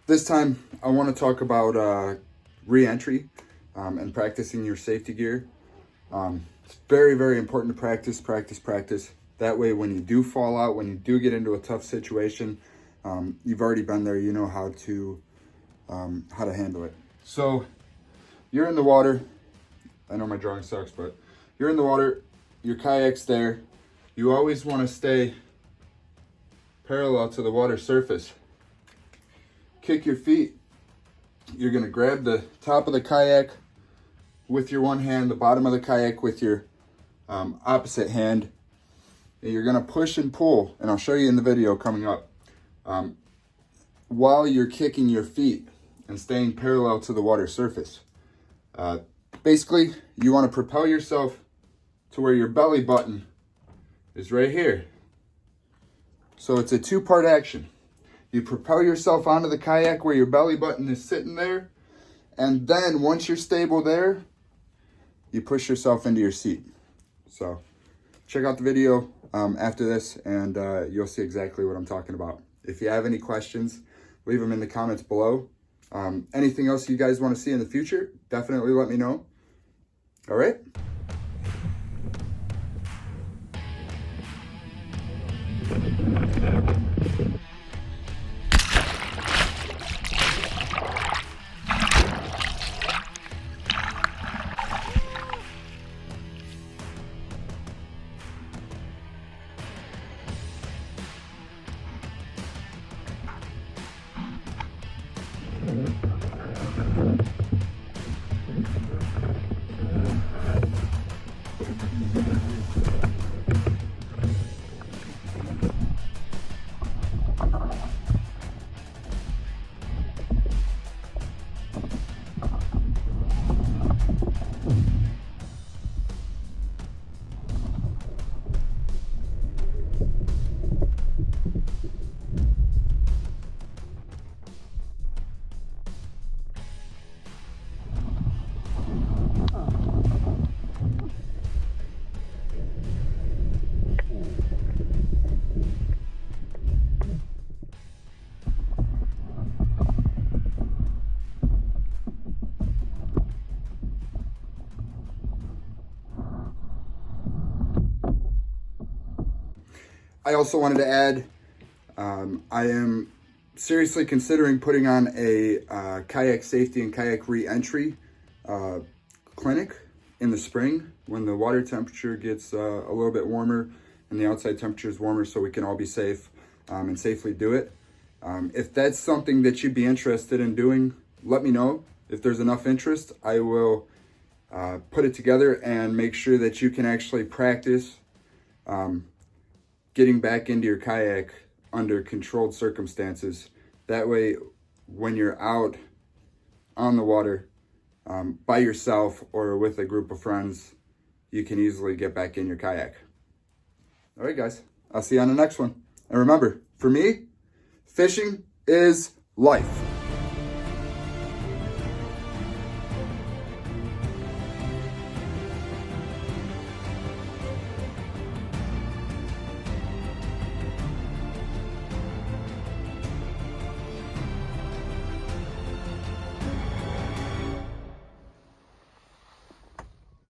This time I want to talk about re-entry and practicing your safety gear. It's very, very important to practice. That way when you do fall out, when you do get into a tough situation, you've already been there, you know how to handle it. So you're in the water. I know my drawing sucks, but you're in the water, your kayak's there. You always want to stay parallel to the water surface. Kick your feet. You're going to grab the top of the kayak with your one hand, the bottom of the kayak with your opposite hand. And you're going to push and pull, and I'll show you in the video coming up, while you're kicking your feet and staying parallel to the water surface. Basically, you want to propel yourself to where your belly button is right here. So it's a two-part action. You propel yourself onto the kayak where your belly button is sitting there, and then once you're stable there, you push yourself into your seat. So check out the video after this, and you'll see exactly what I'm talking about. If you have any questions, leave them in the comments below. Anything else you guys want to see in the future, definitely let me know. All right? I also wanted to add, I am seriously considering putting on a kayak safety and kayak re-entry clinic in the spring when the water temperature gets a little bit warmer and the outside temperature is warmer, so we can all be safe and safely do it. If that's something that you'd be interested in doing, let me know. If there's enough interest, I will put it together and make sure that you can actually practice getting back into your kayak under controlled circumstances. That way, when you're out on the water by yourself or with a group of friends, you can easily get back in your kayak. All right, guys, I'll see you on the next one. And remember, for me, fishing is life.